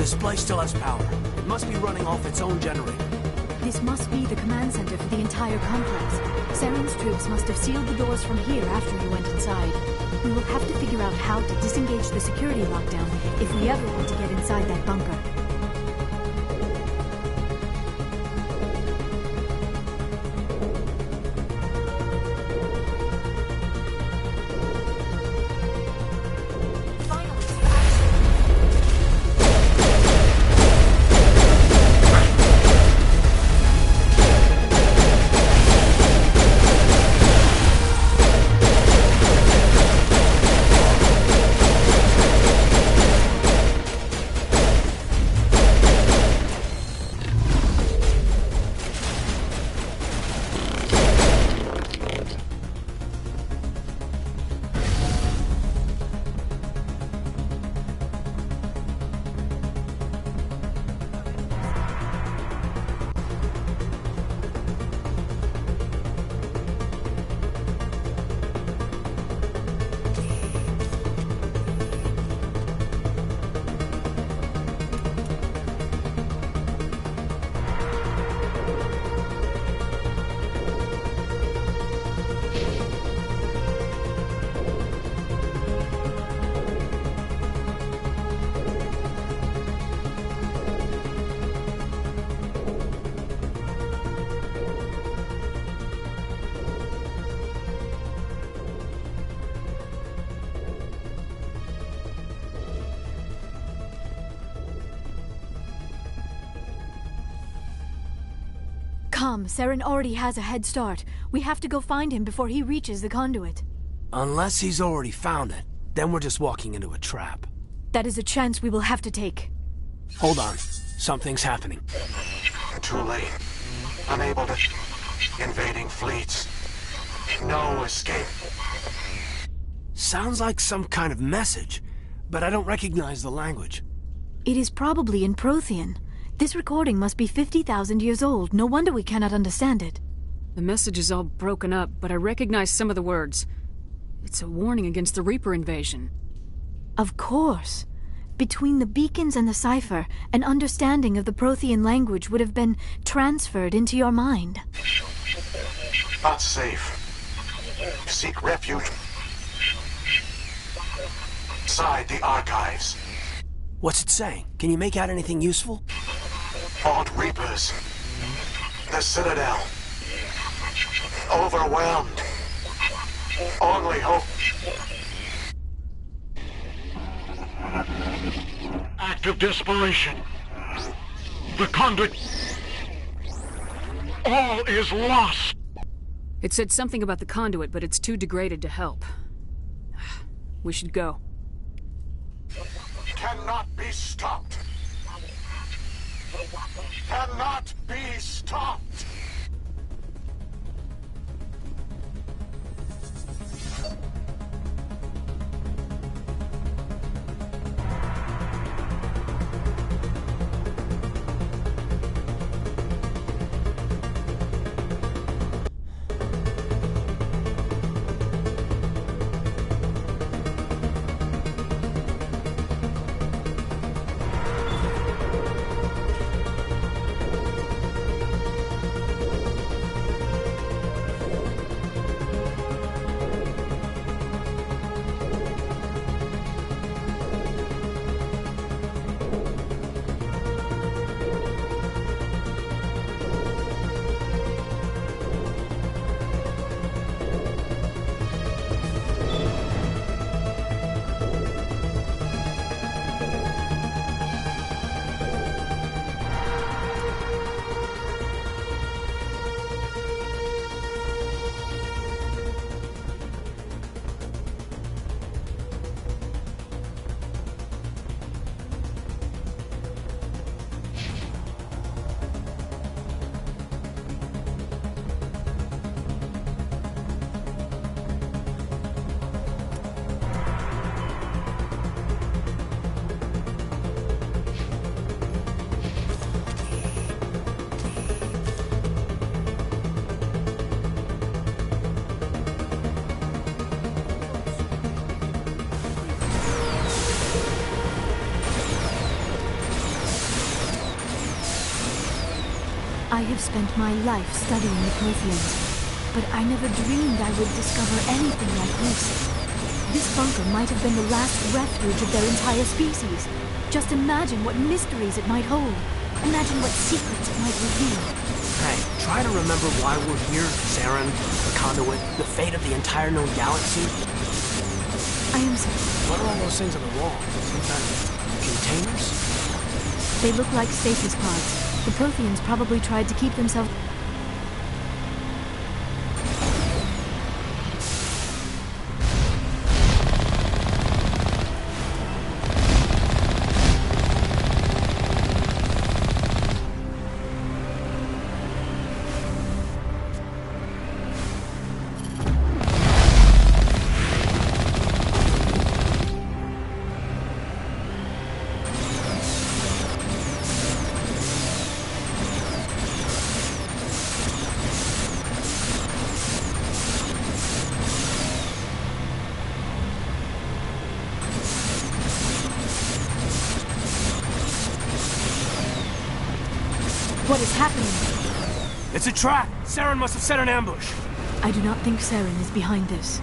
display still has power. It must be running off its own generator. This must be the command center for the entire complex. Saren's troops must have sealed the doors from here after he went inside. We will have to figure out how to disengage the security lockdown if we ever want to get inside that bunker. Come, Saren already has a head start. We have to go find him before he reaches the conduit. Unless he's already found it, then we're just walking into a trap. That is a chance we will have to take. Hold on. Something's happening. Too late. Unable to... Invading fleets. No escape. Sounds like some kind of message, but I don't recognize the language. It is probably in Prothean. This recording must be 50,000 years old. No wonder we cannot understand it. The message is all broken up, but I recognize some of the words. It's a warning against the Reaper invasion. Of course. Between the beacons and the cipher, an understanding of the Prothean language would have been transferred into your mind. Not safe. Seek refuge inside the archives. What's it saying? Can you make out anything useful? Fought Reapers. The Citadel. Overwhelmed. Only hope. Act of desperation. The conduit. All is lost. It said something about the conduit, but it's too degraded to help. We should go. Cannot be stopped. Cannot be stopped. I have spent my life studying the Protheans, but I never dreamed I would discover anything like this. This bunker might have been the last refuge of their entire species. Just imagine what mysteries it might hold. Imagine what secrets it might reveal. Hey, try to remember why we're here, Saren, the conduit, the fate of the entire known galaxy. I am so... What are all those things on the wall? Some kind of containers? They look like stasis pods. The Protheans probably tried to keep themselves... What is happening? It's a trap! Saren must have set an ambush! I do not think Saren is behind this.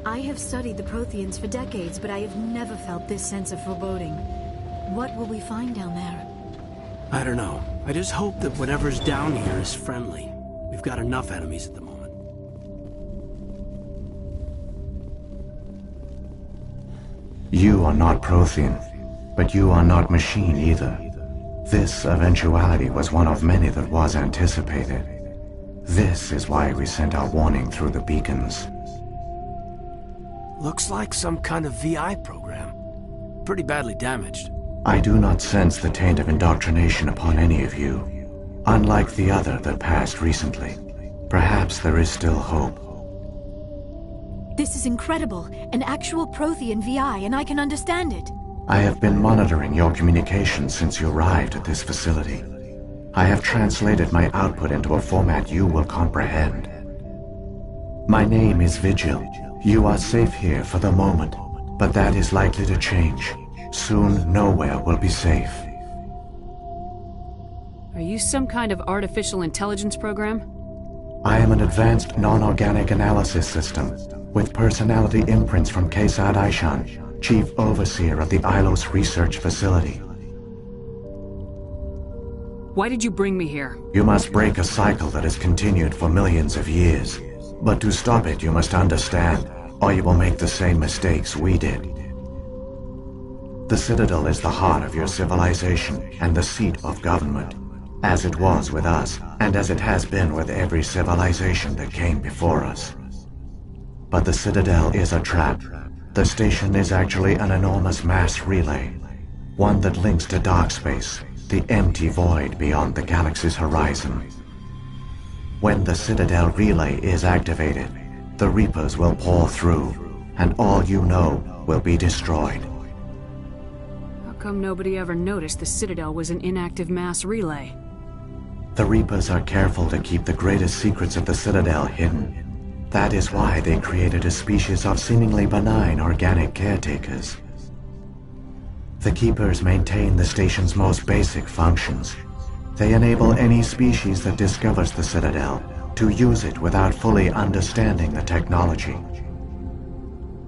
I have studied the Protheans for decades, but I have never felt this sense of foreboding. What will we find down there? I don't know. I just hope that whatever's down here is friendly. We've got enough enemies at the moment. You are not Prothean, but you are not machine either. This eventuality was one of many that was anticipated. This is why we sent our warning through the beacons. Looks like some kind of VI program. Pretty badly damaged. I do not sense the taint of indoctrination upon any of you, unlike the other that passed recently. Perhaps there is still hope. This is incredible. An actual Prothean VI, and I can understand it. I have been monitoring your communications since you arrived at this facility. I have translated my output into a format you will comprehend. My name is Vigil. You are safe here for the moment, but that is likely to change. Soon, nowhere will be safe. Are you some kind of artificial intelligence program? I am an advanced non-organic analysis system, with personality imprints from Kesad Aishan, Chief Overseer of the Ilos Research Facility. Why did you bring me here? You must break a cycle that has continued for millions of years. But to stop it, you must understand, or you will make the same mistakes we did. The Citadel is the heart of your civilization and the seat of government, as it was with us, and as it has been with every civilization that came before us. But the Citadel is a trap. The station is actually an enormous mass relay, one that links to dark space, the empty void beyond the galaxy's horizon. When the Citadel relay is activated, the Reapers will pour through, and all you know will be destroyed. How come nobody ever noticed the Citadel was an inactive mass relay? The Reapers are careful to keep the greatest secrets of the Citadel hidden. That is why they created a species of seemingly benign organic caretakers. The Keepers maintain the station's most basic functions. They enable any species that discovers the Citadel to use it without fully understanding the technology.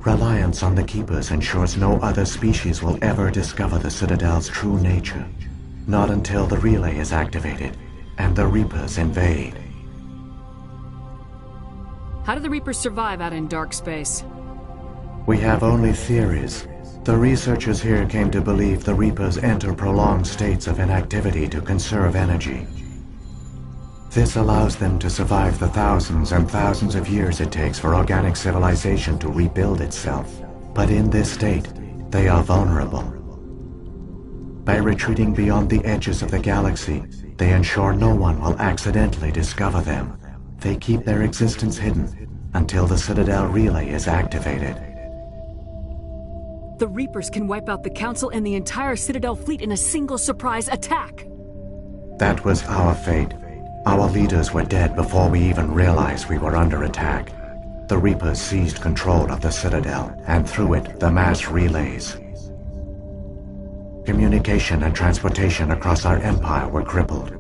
Reliance on the Keepers ensures no other species will ever discover the Citadel's true nature, not until the relay is activated and the Reapers invade. How do the Reapers survive out in dark space? We have only theories. The researchers here came to believe the Reapers enter prolonged states of inactivity to conserve energy. This allows them to survive the thousands and thousands of years it takes for organic civilization to rebuild itself. But in this state, they are vulnerable. By retreating beyond the edges of the galaxy, they ensure no one will accidentally discover them. They keep their existence hidden until the Citadel relay is activated. The Reapers can wipe out the Council and the entire Citadel fleet in a single surprise attack. That was our fate. Our leaders were dead before we even realized we were under attack. The Reapers seized control of the Citadel, and through it, the mass relays. Communication and transportation across our empire were crippled.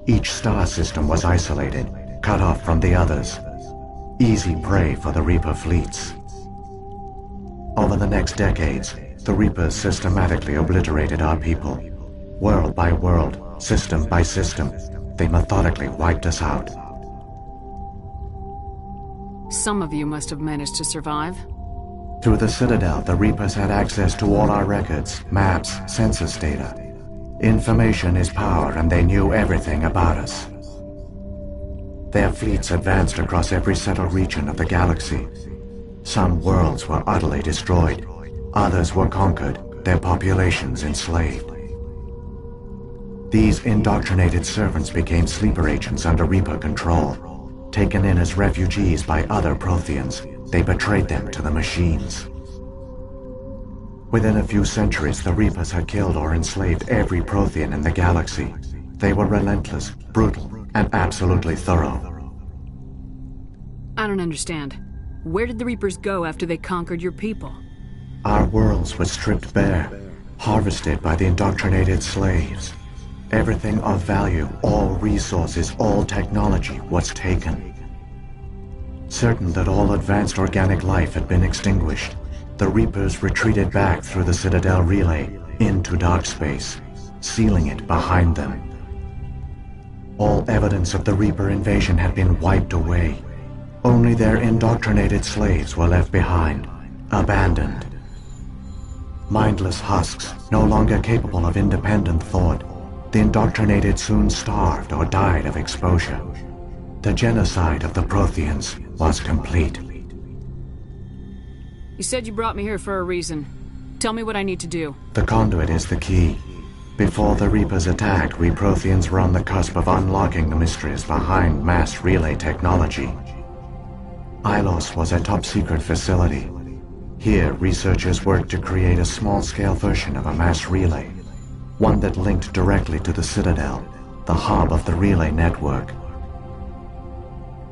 Each star system was isolated, cut off from the others. Easy prey for the Reaper fleets. Over the next decades, the Reapers systematically obliterated our people. World by world, system by system, they methodically wiped us out. Some of you must have managed to survive. Through the Citadel, the Reapers had access to all our records, maps, census data. Information is power, and they knew everything about us. Their fleets advanced across every settled region of the galaxy. Some worlds were utterly destroyed. Others were conquered, their populations enslaved. These indoctrinated servants became sleeper agents under Reaper control. Taken in as refugees by other Protheans, they betrayed them to the machines. Within a few centuries, the Reapers had killed or enslaved every Prothean in the galaxy. They were relentless, brutal, and absolutely thorough. I don't understand. Where did the Reapers go after they conquered your people? Our worlds were stripped bare, harvested by the indoctrinated slaves. Everything of value, all resources, all technology was taken. Certain that all advanced organic life had been extinguished, the Reapers retreated back through the Citadel relay into dark space, sealing it behind them. All evidence of the Reaper invasion had been wiped away. Only their indoctrinated slaves were left behind, abandoned. Mindless husks, no longer capable of independent thought, the indoctrinated soon starved or died of exposure. The genocide of the Protheans was complete. You said you brought me here for a reason. Tell me what I need to do. The conduit is the key. Before the Reapers attacked, we Protheans were on the cusp of unlocking the mysteries behind mass relay technology. Ilos was a top-secret facility. Here, researchers worked to create a small-scale version of a mass relay. One that linked directly to the Citadel, the hub of the relay network.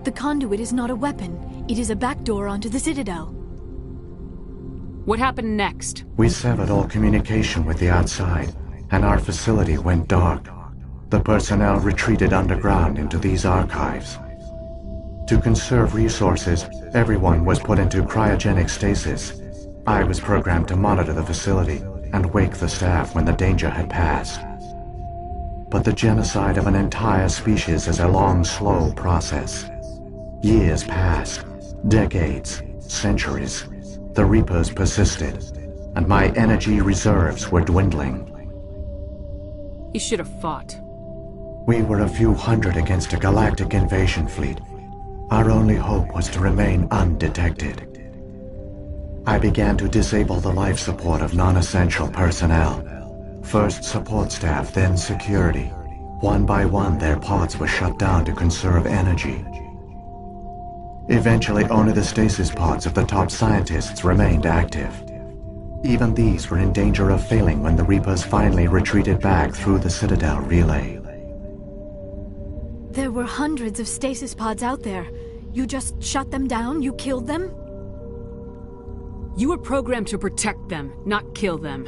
The conduit is not a weapon. It is a backdoor onto the Citadel. What happened next? We severed all communication with the outside, and our facility went dark. The personnel retreated underground into these archives. To conserve resources, everyone was put into cryogenic stasis. I was programmed to monitor the facility and wake the staff when the danger had passed. But the genocide of an entire species is a long, slow process. Years passed, decades, centuries. The Reapers persisted, and my energy reserves were dwindling. You should have fought. We were a few hundred against a galactic invasion fleet. Our only hope was to remain undetected. I began to disable the life support of non-essential personnel. First support staff, then security. One by one, their pods were shut down to conserve energy. Eventually, only the stasis pods of the top scientists remained active. Even these were in danger of failing when the Reapers finally retreated back through the Citadel relay. There were hundreds of stasis pods out there. You just shut them down? You killed them? You were programmed to protect them, not kill them.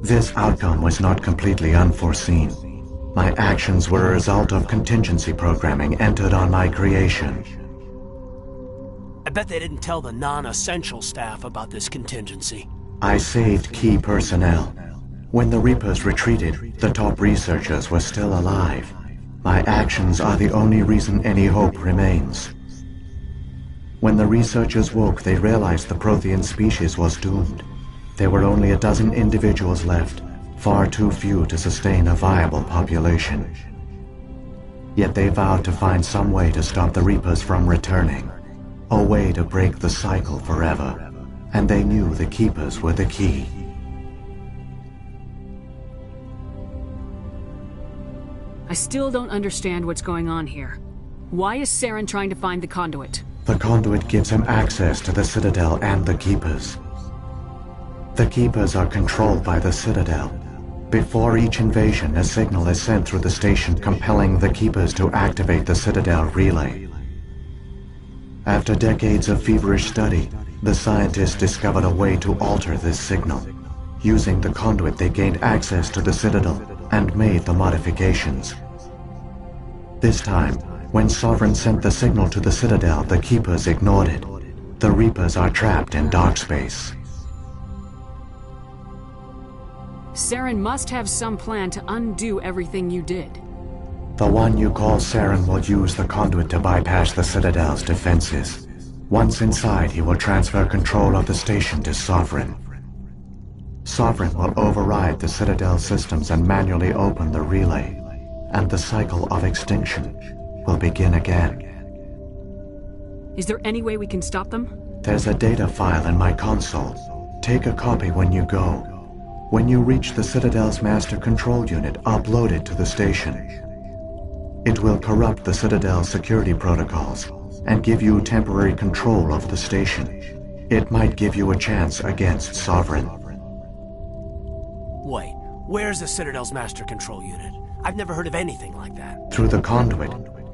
This outcome was not completely unforeseen. My actions were a result of contingency programming entered on my creation. I bet they didn't tell the non-essential staff about this contingency. I saved key personnel. When the Reapers retreated, the top researchers were still alive. My actions are the only reason any hope remains. When the researchers woke, they realized the Prothean species was doomed. There were only a dozen individuals left, far too few to sustain a viable population. Yet they vowed to find some way to stop the Reapers from returning, a way to break the cycle forever, and they knew the Keepers were the key. I still don't understand what's going on here. Why is Saren trying to find the conduit? The conduit gives him access to the Citadel and the Keepers. The Keepers are controlled by the Citadel. Before each invasion, a signal is sent through the station compelling the Keepers to activate the Citadel relay. After decades of feverish study, the scientists discovered a way to alter this signal. Using the conduit, they gained access to the Citadel and made the modifications. This time, when Sovereign sent the signal to the Citadel, the Keepers ignored it. The Reapers are trapped in dark space. Saren must have some plan to undo everything you did. The one you call Saren will use the conduit to bypass the Citadel's defenses. Once inside, he will transfer control of the station to Sovereign. Sovereign will override the Citadel systems and manually open the relay, and the cycle of extinction will begin again. Is there any way we can stop them? There's a data file in my console. Take a copy when you go. When you reach the Citadel's master control unit, upload it to the station. It will corrupt the Citadel's security protocols and give you temporary control of the station. It might give you a chance against Sovereign. Wait, where's the Citadel's master control unit? I've never heard of anything like that. Through the conduit,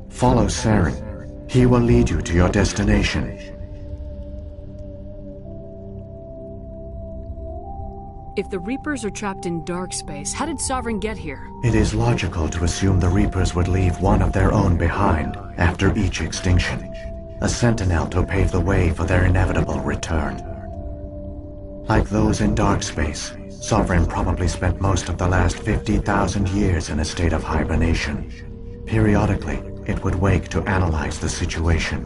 follow Saren. He will lead you to your destination. If the Reapers are trapped in dark space, how did Sovereign get here? It is logical to assume the Reapers would leave one of their own behind after each extinction. A sentinel to pave the way for their inevitable return. Like those in dark space, Sovereign probably spent most of the last 50,000 years in a state of hibernation. Periodically, it would wake to analyze the situation.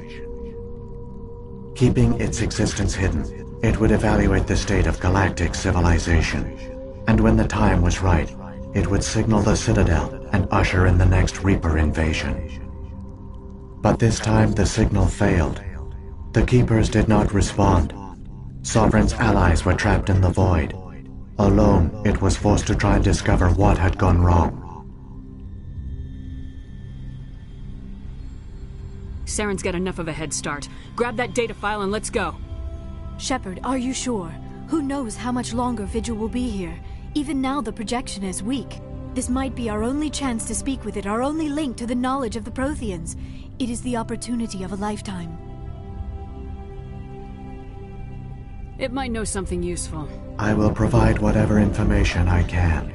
Keeping its existence hidden, it would evaluate the state of galactic civilization. And when the time was right, it would signal the Citadel and usher in the next Reaper invasion. But this time the signal failed. The Keepers did not respond. Sovereign's allies were trapped in the void. Alone, it was forced to try and discover what had gone wrong. Saren's got enough of a head start. Grab that data file and let's go. Shepard, are you sure? Who knows how much longer Vigil will be here? Even now the projection is weak. This might be our only chance to speak with it, our only link to the knowledge of the Protheans. It is the opportunity of a lifetime. It might know something useful. I will provide whatever information I can.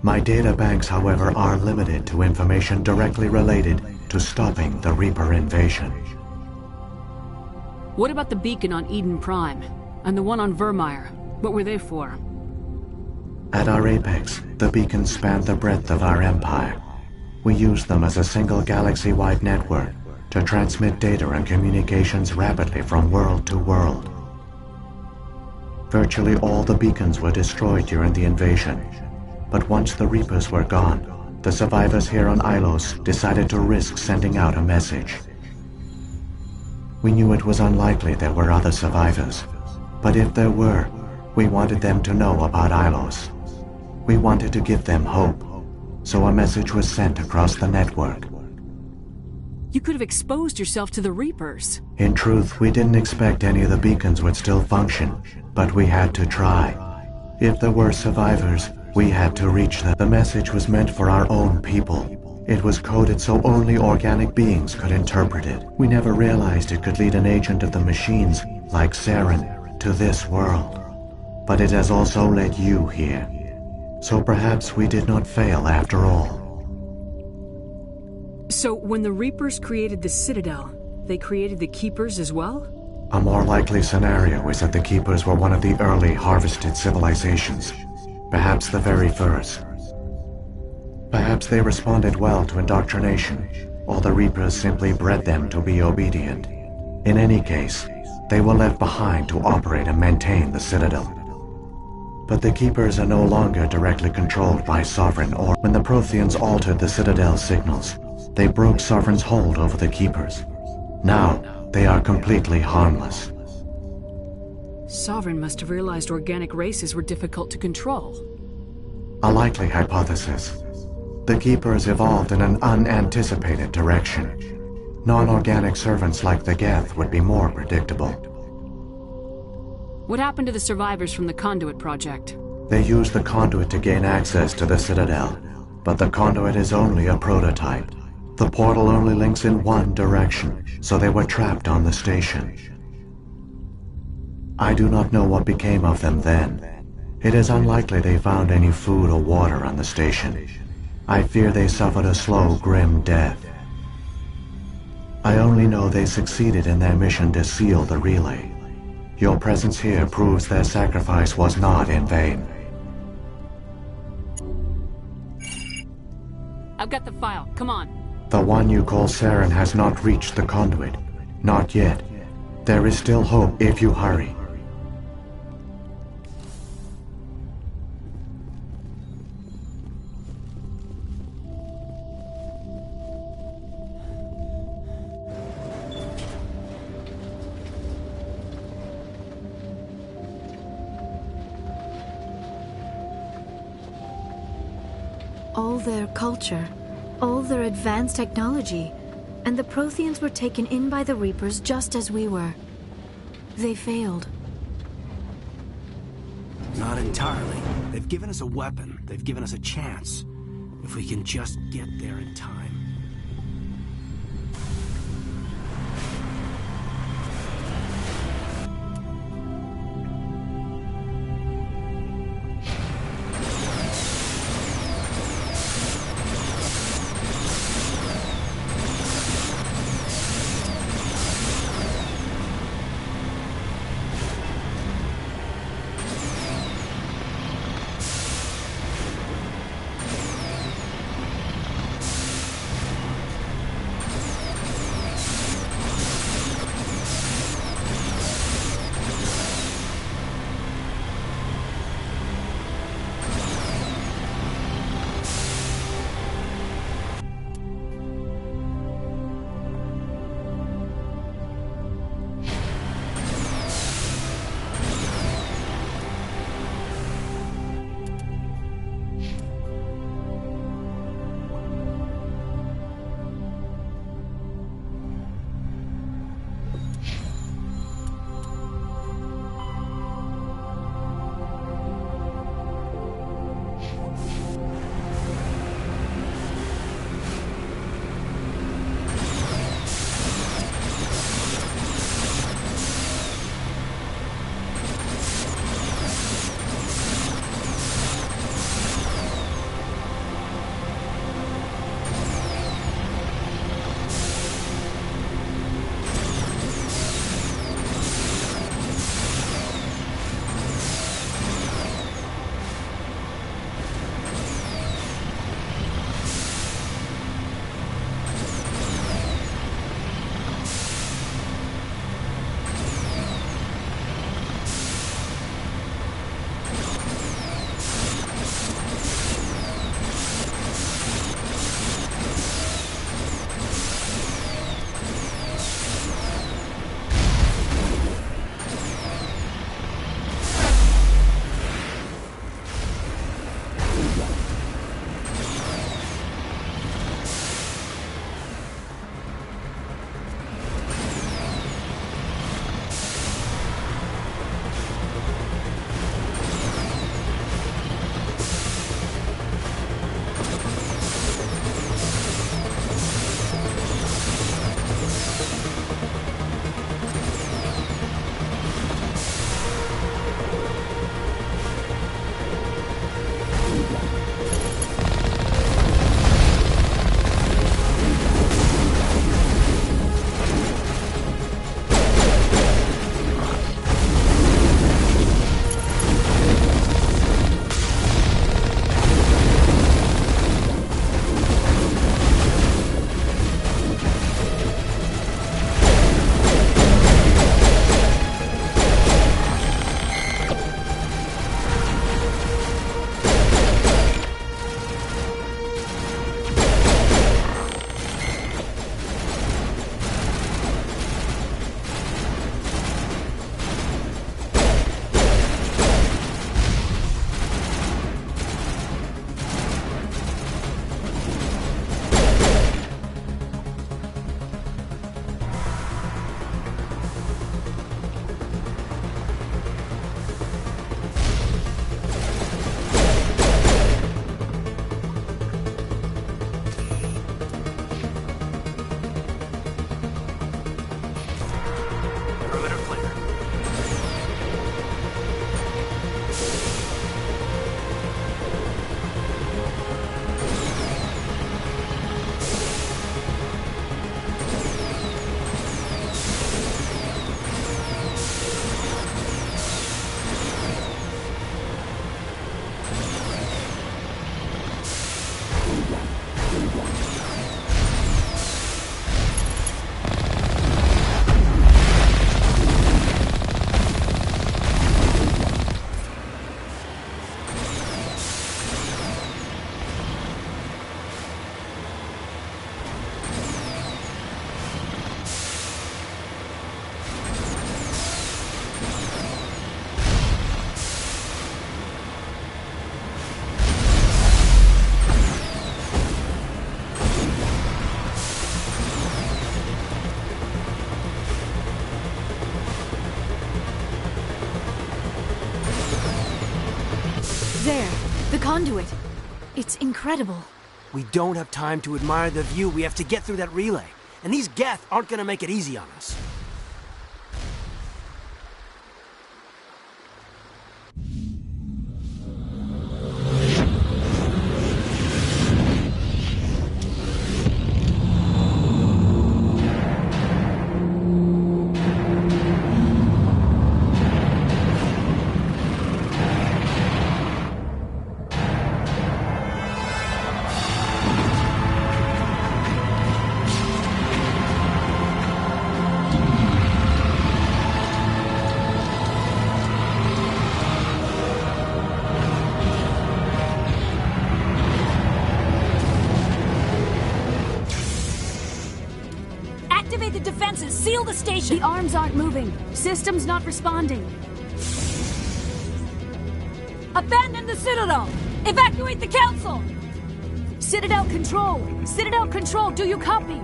My data banks, however, are limited to information directly related to stopping the Reaper invasion. What about the beacon on Eden Prime? And the one on Vermeer? What were they for? At our apex, the beacons spanned the breadth of our empire. We used them as a single galaxy-wide network to transmit data and communications rapidly from world to world. Virtually all the beacons were destroyed during the invasion, but once the Reapers were gone, the survivors here on Ilos decided to risk sending out a message. We knew it was unlikely there were other survivors, but if there were, we wanted them to know about Ilos. We wanted to give them hope, so a message was sent across the network. You could have exposed yourself to the Reapers. In truth, we didn't expect any of the beacons would still function, but we had to try. If there were survivors, we had to reach them. The message was meant for our own people. It was coded so only organic beings could interpret it. We never realized it could lead an agent of the machines, like Saren, to this world. But it has also led you here. So perhaps we did not fail after all. So when the Reapers created the Citadel, they created the Keepers as well? A more likely scenario is that the Keepers were one of the early harvested civilizations. Perhaps the very first. Perhaps they responded well to indoctrination, or the Reapers simply bred them to be obedient. In any case, they were left behind to operate and maintain the Citadel. But the Keepers are no longer directly controlled by Sovereign, or when the Protheans altered the Citadel's signals, they broke Sovereign's hold over the Keepers. Now, they are completely harmless. Sovereign must have realized organic races were difficult to control. A likely hypothesis. The Keepers evolved in an unanticipated direction. Non-organic servants like the Geth would be more predictable. What happened to the survivors from the Conduit project? They used the conduit to gain access to the Citadel, but the conduit is only a prototype. The portal only links in one direction, so they were trapped on the station. I do not know what became of them then. It is unlikely they found any food or water on the station. I fear they suffered a slow, grim death. I only know they succeeded in their mission to seal the relay. Your presence here proves their sacrifice was not in vain. I've got the file. Come on. The one you call Saren has not reached the conduit. Not yet. There is still hope if you hurry. All their culture, all their advanced technology, and the Protheans were taken in by the Reapers just as we were. They failed. Not entirely. They've given us a weapon. They've given us a chance. If we can just get there in time. It's incredible. We don't have time to admire the view. We have to get through that relay. And these Geth aren't gonna make it easy on us. Activate the defenses! Seal the station! The arms aren't moving. System's not responding. Abandon the Citadel! Evacuate the Council! Citadel Control! Citadel Control, do you copy?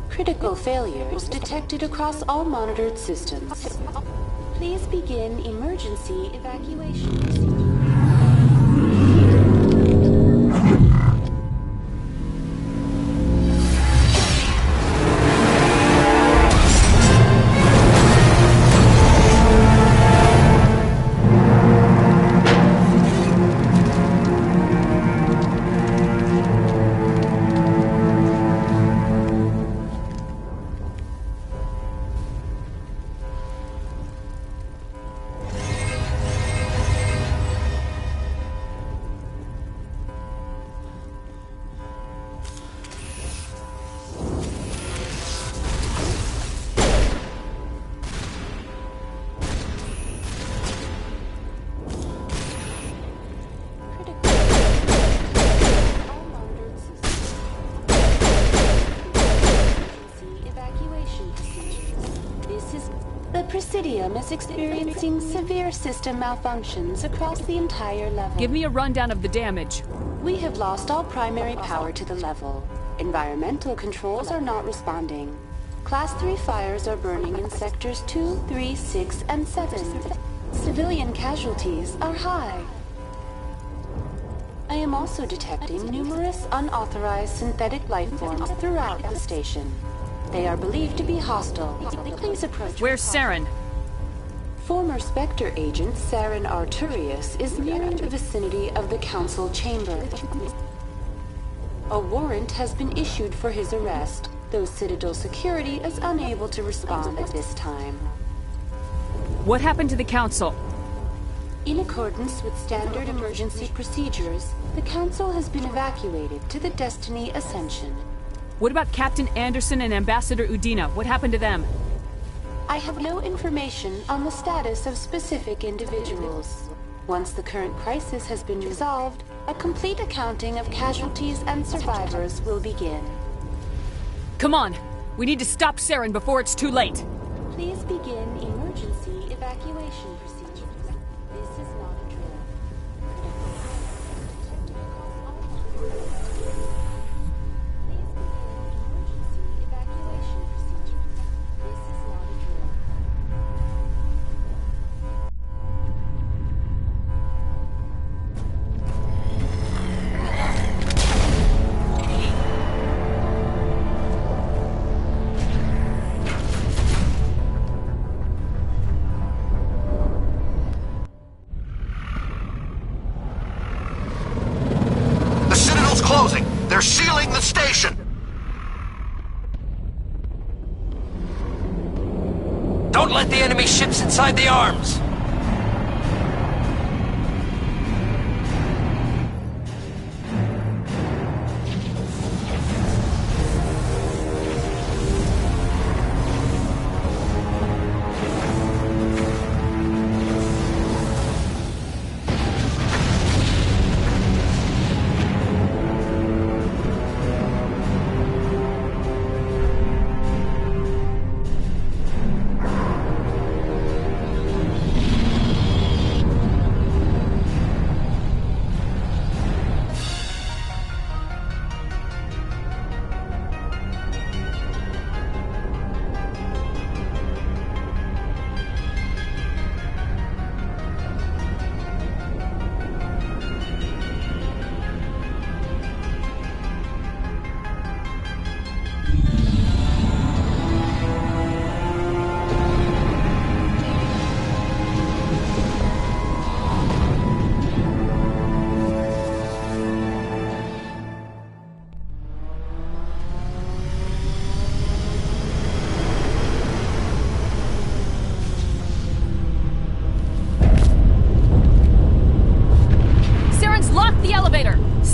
Critical failures detected across all monitored systems. Please begin emergency evacuation procedure. The Presidium is experiencing severe system malfunctions across the entire level. Give me a rundown of the damage. We have lost all primary power to the level. Environmental controls are not responding. Class 3 fires are burning in sectors 2, 3, 6, and 7. Civilian casualties are high. I am also detecting numerous unauthorized synthetic life forms throughout the station. They are believed to be hostile. Please approach. Where's Saren? Former Spectre agent Saren Arturius is nearing the vicinity of the Council chamber. A warrant has been issued for his arrest, though Citadel security is unable to respond at this time. What happened to the Council? In accordance with standard emergency procedures, the Council has been evacuated to the Destiny Ascension. What about Captain Anderson and Ambassador Udina? What happened to them? I have no information on the status of specific individuals. Once the current crisis has been resolved, a complete accounting of casualties and survivors will begin. Come on! We need to stop Saren before it's too late! Please begin emergency evacuation procedures. This is not a drill. They're sealing the station! Don't let the enemy ships inside the arms!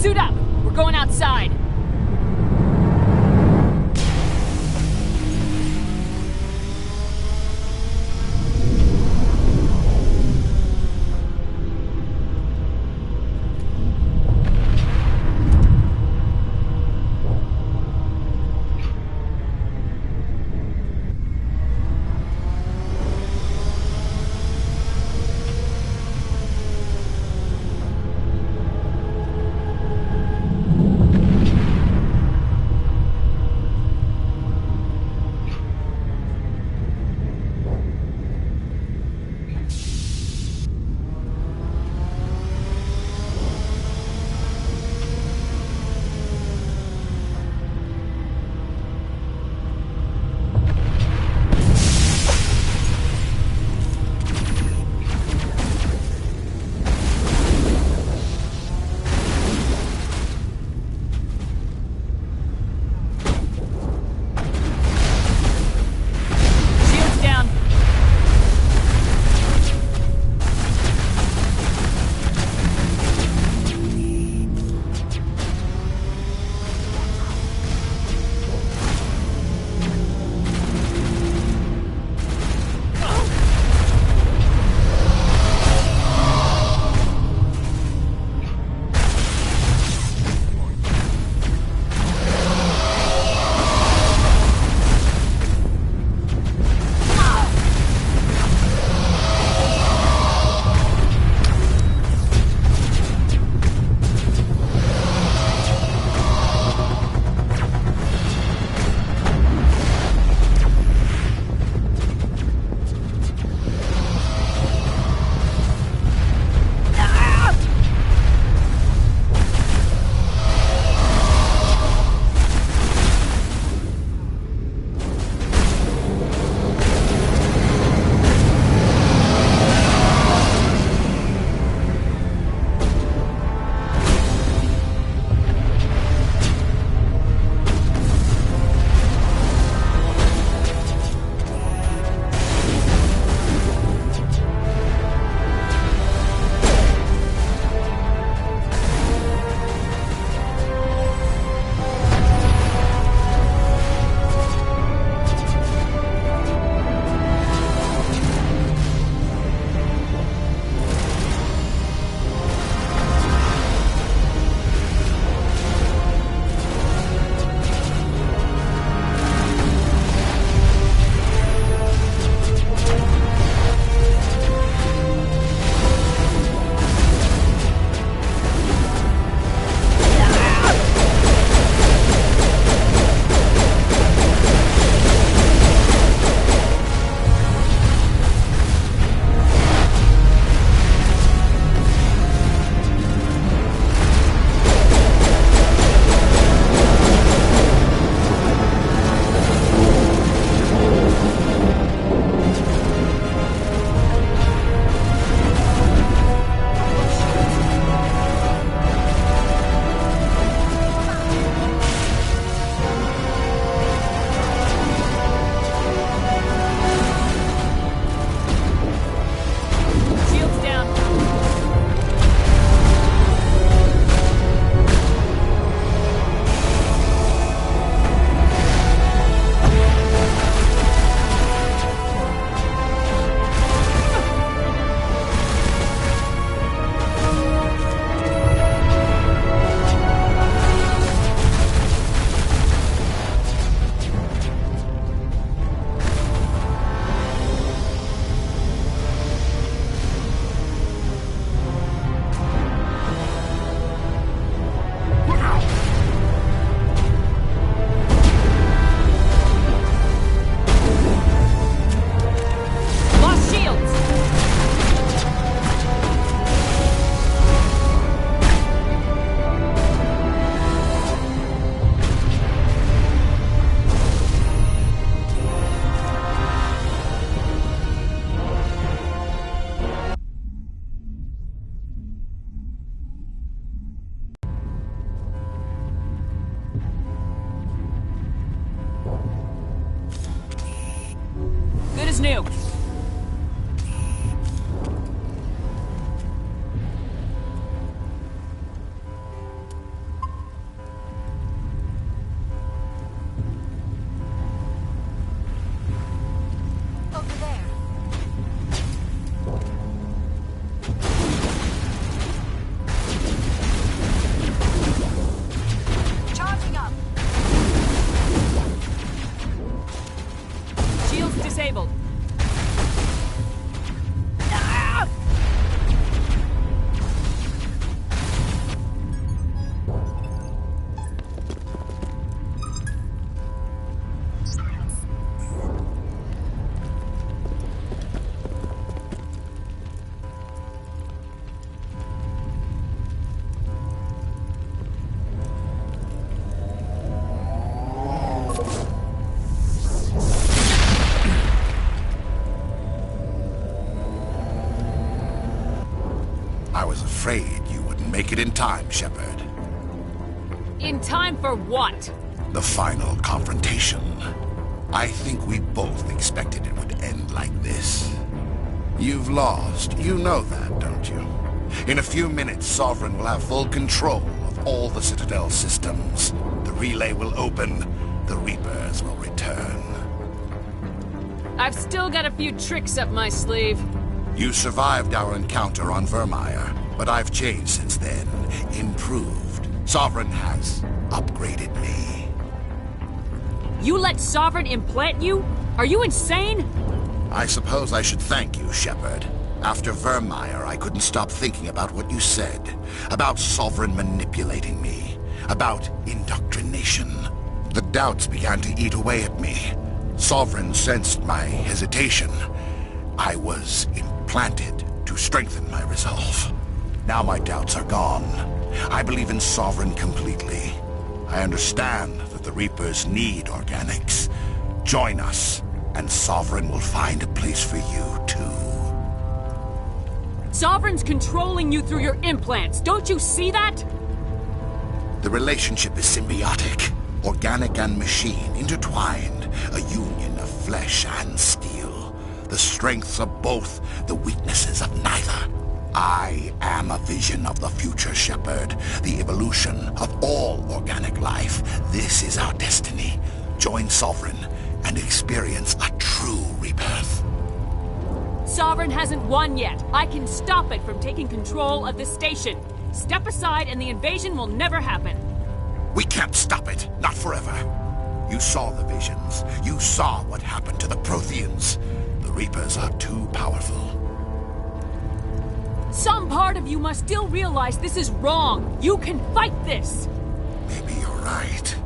Suit up! We're going outside! I was afraid you wouldn't make it in time, Shepherd. In time for what? The final confrontation. I think we both expected it would end like this. You've lost. You know that, don't you? In a few minutes, Sovereign will have full control of all the Citadel systems. The relay will open. The Reapers will return. I've still got a few tricks up my sleeve. You survived our encounter on Vermeer, but I've changed since then. Improved. Sovereign has upgraded me. You let Sovereign implant you? Are you insane? I suppose I should thank you, Shepherd. After Vermeer, I couldn't stop thinking about what you said. About Sovereign manipulating me. About indoctrination. The doubts began to eat away at me. Sovereign sensed my hesitation. I was implanted to strengthen my resolve. Now my doubts are gone. I believe in Sovereign completely. I understand that the Reapers need organics. Join us, and Sovereign will find a place for you, too. Sovereign's controlling you through your implants. Don't you see that? The relationship is symbiotic. Organic and machine intertwined. A union of flesh and steel. The strengths of both, the weaknesses of neither. I am a vision of the future, Shepherd. The evolution of all organic life. This is our destiny. Join Sovereign and experience a true rebirth. Sovereign hasn't won yet. I can stop it from taking control of the station. Step aside and the invasion will never happen. We can't stop it. Not forever. You saw the visions. You saw what happened to the Protheans. The Reapers are too powerful. Some part of you must still realize this is wrong. You can fight this. Maybe you're right.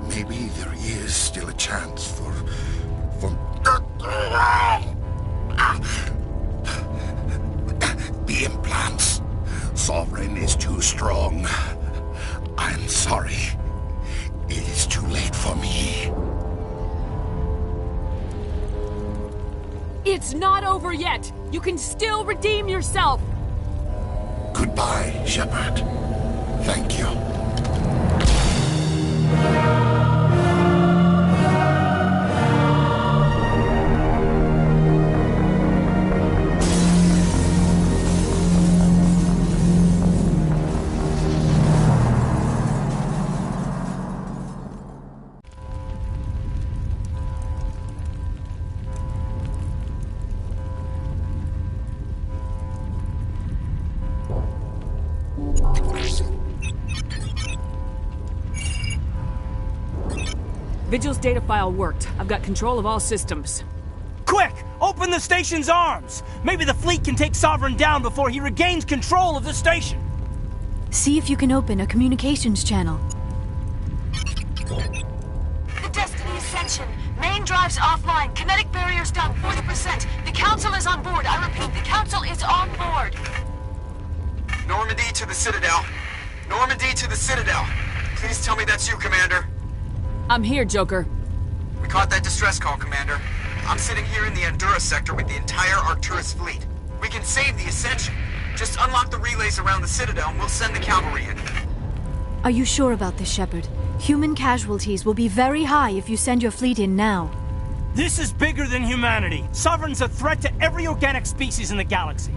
Maybe there is still a chance for... The implants. Sovereign is too strong. I'm sorry. It is too late for me. It's not over yet. You can still redeem yourself. Goodbye, Shepherd. Thank you. Vigil's data file worked. I've got control of all systems. Quick! Open the station's arms! Maybe the fleet can take Sovereign down before he regains control of the station! See if you can open a communications channel. The Destiny Ascension. Main drives offline. Kinetic barriers down 40%. The Council is on board. I repeat, the Council is on board. Normandy to the Citadel. Normandy to the Citadel. Please tell me that's you, Commander. I'm here, Joker. We caught that distress call, Commander. I'm sitting here in the Endura sector with the entire Arcturus fleet. We can save the Ascension. Just unlock the relays around the Citadel and we'll send the cavalry in. Are you sure about this, Shepard? Human casualties will be very high if you send your fleet in now. This is bigger than humanity. Sovereign's a threat to every organic species in the galaxy.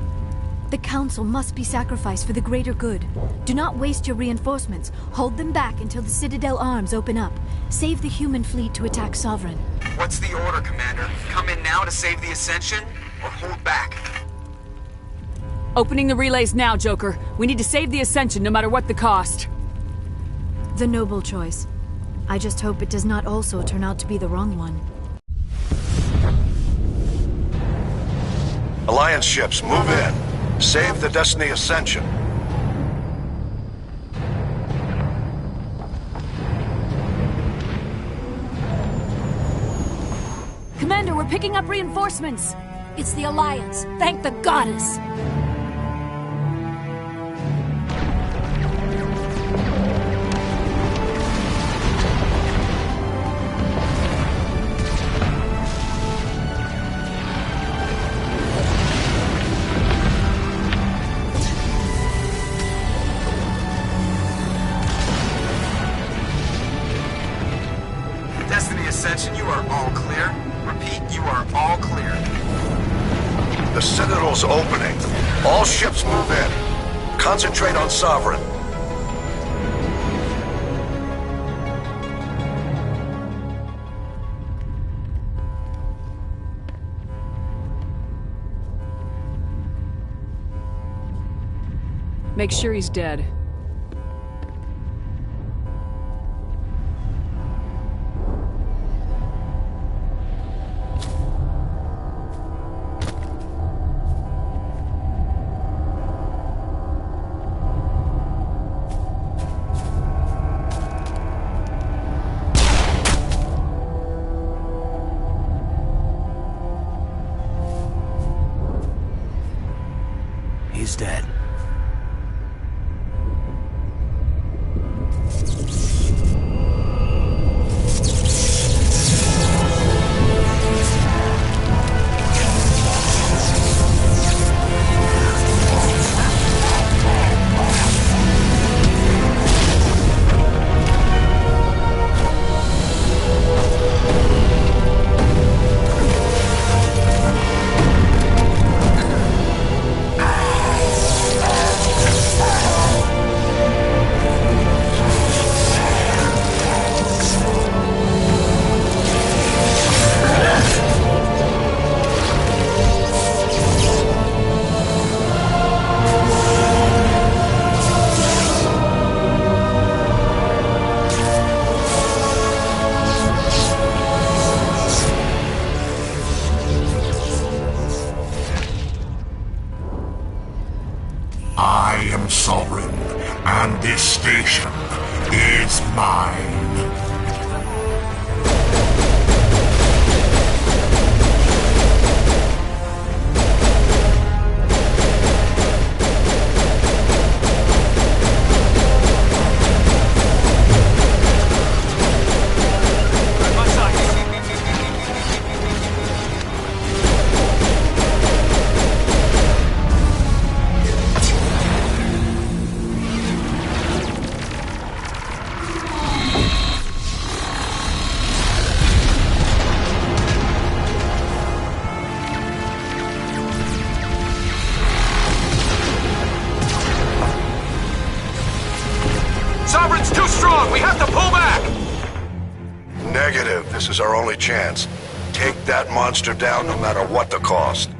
The Council must be sacrificed for the greater good. Do not waste your reinforcements. Hold them back until the Citadel arms open up. Save the human fleet to attack Sovereign. What's the order, Commander? Come in now to save the Ascension, or hold back? Opening the relays now, Joker. We need to save the Ascension no matter what the cost. The noble choice. I just hope it does not also turn out to be the wrong one. Alliance ships, move in. Save the Destiny Ascension. Commander, we're picking up reinforcements. It's the Alliance. Thank the goddess. citadels opening. All ships move in. Concentrate on Sovereign. Make sure he's dead. He's dead. I am Sovereign, and this station is mine. Sovereign's too strong! We have to pull back! Negative. This is our only chance. Take that monster down no matter what the cost.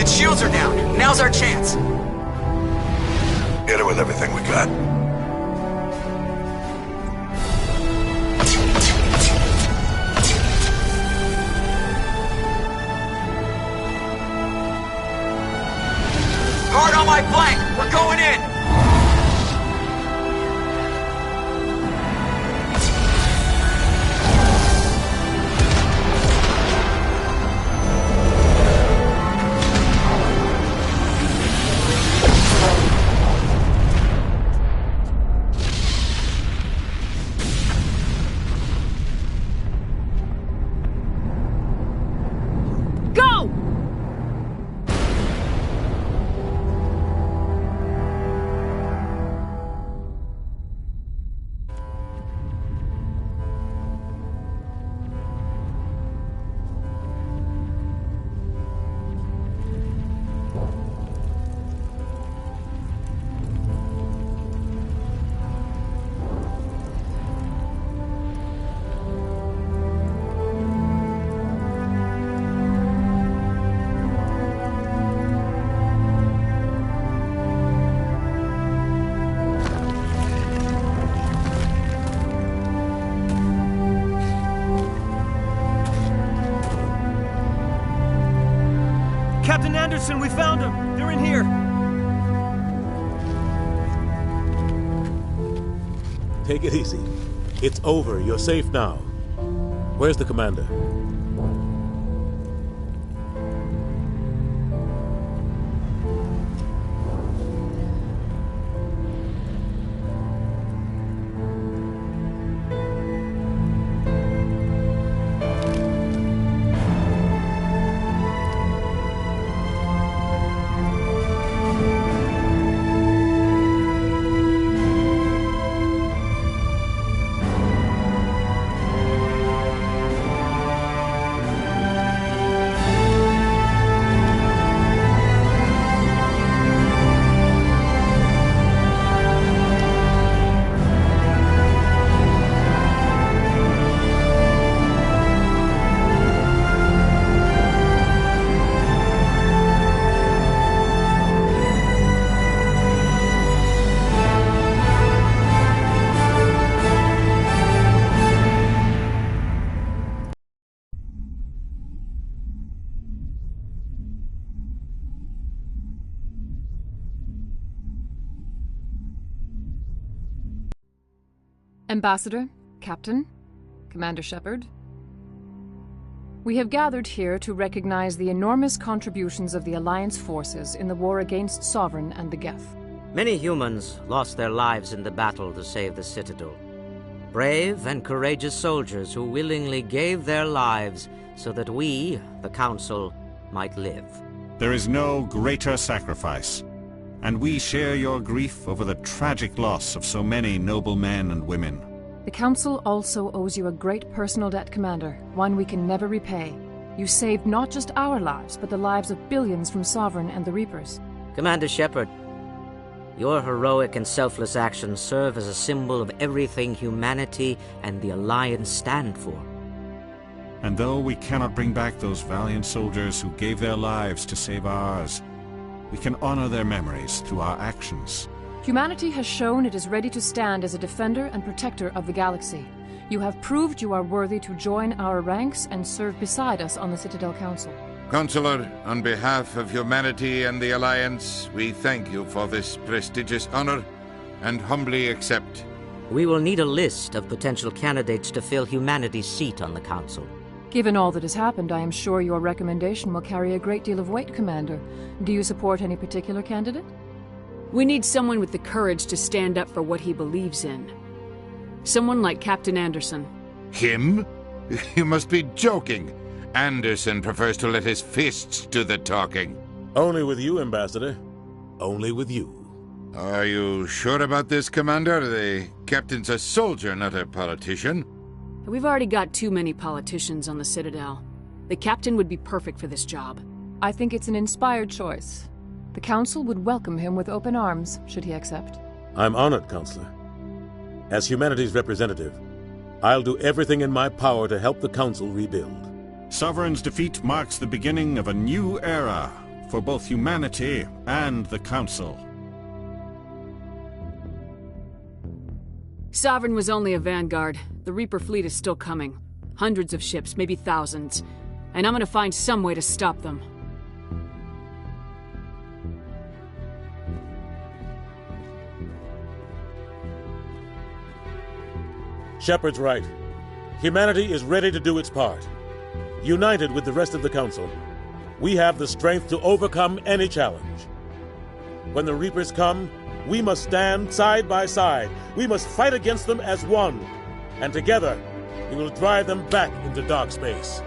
Shields are down. Now's our chance. Hit it with everything we got. Guard on my flank. We're going in. Captain Anderson, we found them! They're in here! Take it easy. It's over. You're safe now. Where's the commander? Ambassador, Captain, Commander Shephard. We have gathered here to recognize the enormous contributions of the Alliance forces in the war against Sovereign and the Geth. Many humans lost their lives in the battle to save the Citadel. Brave and courageous soldiers who willingly gave their lives so that we, the Council, might live. There is no greater sacrifice, and we share your grief over the tragic loss of so many noble men and women. The Council also owes you a great personal debt, Commander, one we can never repay. You saved not just our lives, but the lives of billions from Sovereign and the Reapers. Commander Shephard, your heroic and selfless actions serve as a symbol of everything humanity and the Alliance stand for. And though we cannot bring back those valiant soldiers who gave their lives to save ours, we can honor their memories through our actions. Humanity has shown it is ready to stand as a defender and protector of the galaxy. You have proved you are worthy to join our ranks and serve beside us on the Citadel Council. Counselor, on behalf of humanity and the Alliance, we thank you for this prestigious honor and humbly accept. We will need a list of potential candidates to fill humanity's seat on the Council. Given all that has happened, I am sure your recommendation will carry a great deal of weight, Commander. Do you support any particular candidate? We need someone with the courage to stand up for what he believes in. Someone like Captain Anderson. Him? You must be joking. Anderson prefers to let his fists do the talking. Only with you, Ambassador. Only with you. Are you sure about this, Commander? The captain's a soldier, not a politician. We've already got too many politicians on the Citadel. The captain would be perfect for this job. I think it's an inspired choice. The Council would welcome him with open arms, should he accept. I'm honored, Counselor. As humanity's representative, I'll do everything in my power to help the Council rebuild. Sovereign's defeat marks the beginning of a new era for both humanity and the Council. Sovereign was only a vanguard. The Reaper fleet is still coming. Hundreds of ships, maybe thousands. And I'm gonna find some way to stop them. Shepard's right. Humanity is ready to do its part. United with the rest of the Council, we have the strength to overcome any challenge. When the Reapers come, we must stand side by side. We must fight against them as one. And together, we will drive them back into dark space.